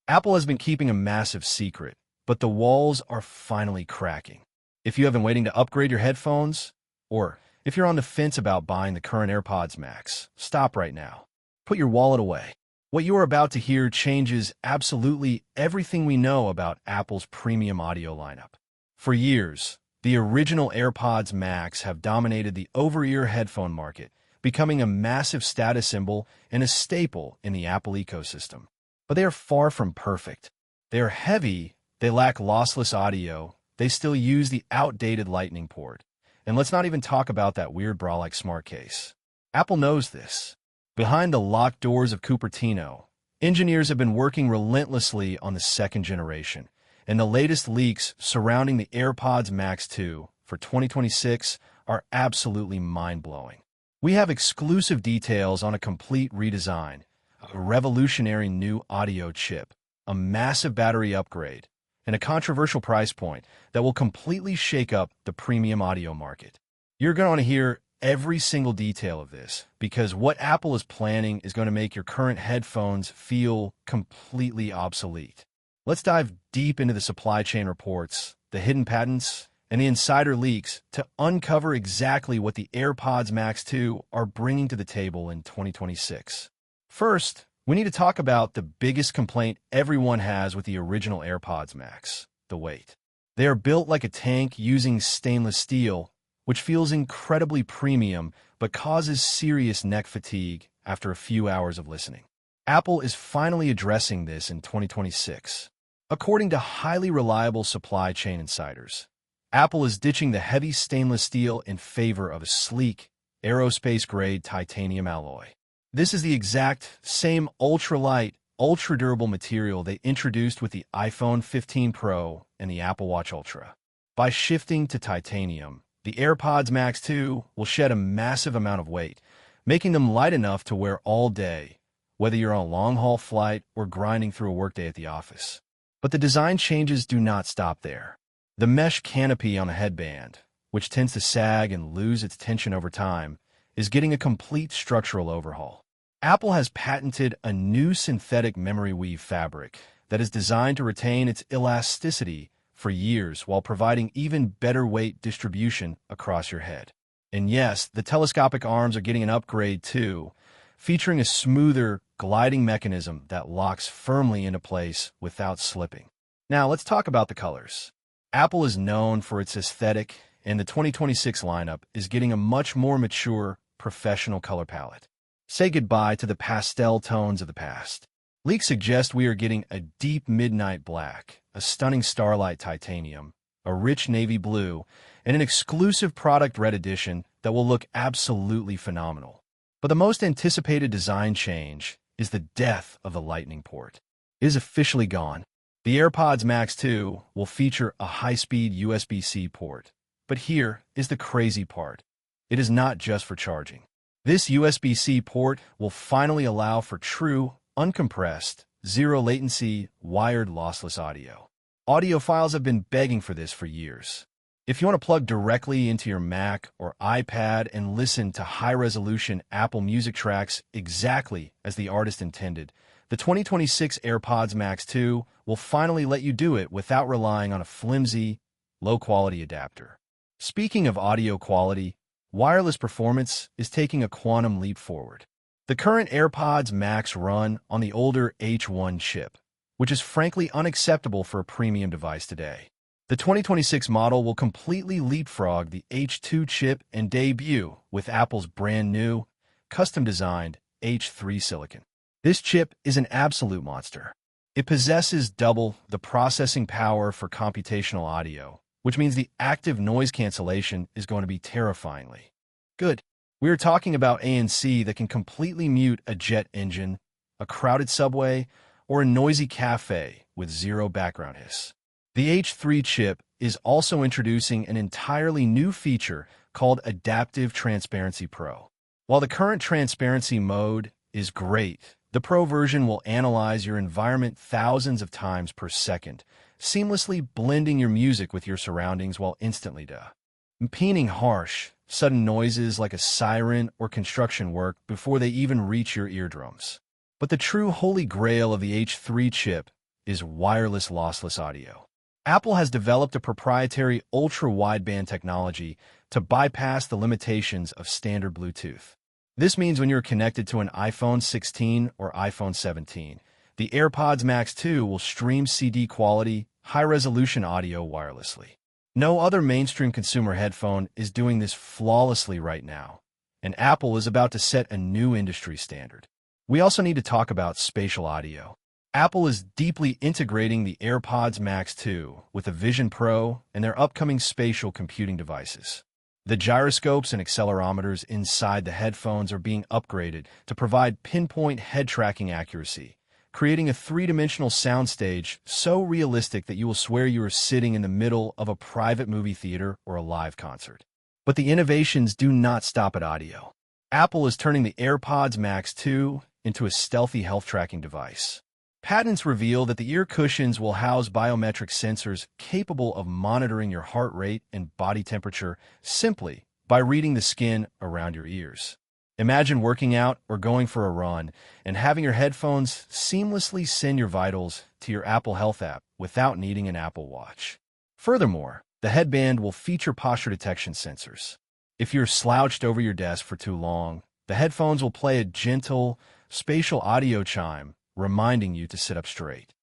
Apple has been keeping a massive secret, but the walls are finally cracking. If you have been waiting to upgrade your headphones, or if you're on the fence about buying the current AirPods Max, stop right now. Put your wallet away. What you are about to hear changes absolutely everything we know about Apple's premium audio lineup. For years, the original AirPods Max have dominated the over-ear headphone market, becoming a massive status symbol and a staple in the Apple ecosystem. But they are far from perfect. They are heavy, they lack lossless audio, they still use the outdated Lightning port. And let's not even talk about that weird bra-like smart case. Apple knows this. Behind the locked doors of Cupertino, engineers have been working relentlessly on the second generation, and the latest leaks surrounding the AirPods Max 2 for 2026 are absolutely mind-blowing. We have exclusive details on a complete redesign, a revolutionary new audio chip, a massive battery upgrade, and a controversial price point that will completely shake up the premium audio market. You're going to want to hear every single detail of this, because what Apple is planning is going to make your current headphones feel completely obsolete. Let's dive deep into the supply chain reports, the hidden patents, and the insider leaks to uncover exactly what the AirPods Max 2 are bringing to the table in 2026. First, we need to talk about the biggest complaint everyone has with the original AirPods Max, the weight. They are built like a tank using stainless steel, which feels incredibly premium but causes serious neck fatigue after a few hours of listening. Apple is finally addressing this in 2026. According to highly reliable supply chain insiders, Apple is ditching the heavy stainless steel in favor of a sleek, aerospace-grade titanium alloy. This is the exact same ultra-light, ultra-durable material they introduced with the iPhone 15 Pro and the Apple Watch Ultra. By shifting to titanium, the AirPods Max 2 will shed a massive amount of weight, making them light enough to wear all day, whether you're on a long-haul flight or grinding through a workday at the office. But the design changes do not stop there. The mesh canopy on a headband, which tends to sag and lose its tension over time, is getting a complete structural overhaul. Apple has patented a new synthetic memory weave fabric that is designed to retain its elasticity for years while providing even better weight distribution across your head. And yes, the telescopic arms are getting an upgrade too, featuring a smoother, gliding mechanism that locks firmly into place without slipping. Now, let's talk about the colors. Apple is known for its aesthetic, and the 2026 lineup is getting a much more mature, professional color palette. Say goodbye to the pastel tones of the past. Leaks suggest we are getting a deep midnight black, a stunning starlight titanium, a rich navy blue, and an exclusive product red edition that will look absolutely phenomenal. But the most anticipated design change is the death of the Lightning port. It is officially gone. The AirPods Max 2 will feature a high-speed USB-C port. But here is the crazy part. It is not just for charging. This USB-C port will finally allow for true, uncompressed, zero-latency, wired lossless audio. Audiophiles have been begging for this for years. If you want to plug directly into your Mac or iPad and listen to high-resolution Apple Music tracks exactly as the artist intended, the 2026 AirPods Max 2 will finally let you do it without relying on a flimsy, low-quality adapter. Speaking of audio quality, wireless performance is taking a quantum leap forward. The current AirPods Max run on the older H1 chip, which is frankly unacceptable for a premium device today. The 2026 model will completely leapfrog the H2 chip and debut with Apple's brand new, custom-designed H3 silicon. This chip is an absolute monster. It possesses double the processing power for computational audio, which means the active noise cancellation is going to be terrifyingly good. We are talking about ANC that can completely mute a jet engine, a crowded subway, or a noisy cafe with zero background hiss. The H3 chip is also introducing an entirely new feature called Adaptive Transparency Pro. While the current transparency mode is great, the Pro version will analyze your environment thousands of times per second, seamlessly blending your music with your surroundings while instantly impeding harsh, sudden noises like a siren or construction work before they even reach your eardrums. But the true holy grail of the H3 chip is wireless lossless audio. Apple has developed a proprietary ultra-wideband technology to bypass the limitations of standard Bluetooth. This means when you're connected to an iPhone 16 or iPhone 17, the AirPods Max 2 will stream CD-quality, high-resolution audio wirelessly. No other mainstream consumer headphone is doing this flawlessly right now, and Apple is about to set a new industry standard. We also need to talk about spatial audio. Apple is deeply integrating the AirPods Max 2 with the Vision Pro and their upcoming spatial computing devices. The gyroscopes and accelerometers inside the headphones are being upgraded to provide pinpoint head tracking accuracy, creating a three-dimensional soundstage so realistic that you will swear you are sitting in the middle of a private movie theater or a live concert. But the innovations do not stop at audio. Apple is turning the AirPods Max 2 into a stealthy health tracking device. Patents reveal that the ear cushions will house biometric sensors capable of monitoring your heart rate and body temperature simply by reading the skin around your ears. Imagine working out or going for a run and having your headphones seamlessly send your vitals to your Apple Health app without needing an Apple Watch. Furthermore, the headband will feature posture detection sensors. If you're slouched over your desk for too long, the headphones will play a gentle, spatial audio chime reminding you to sit up straight.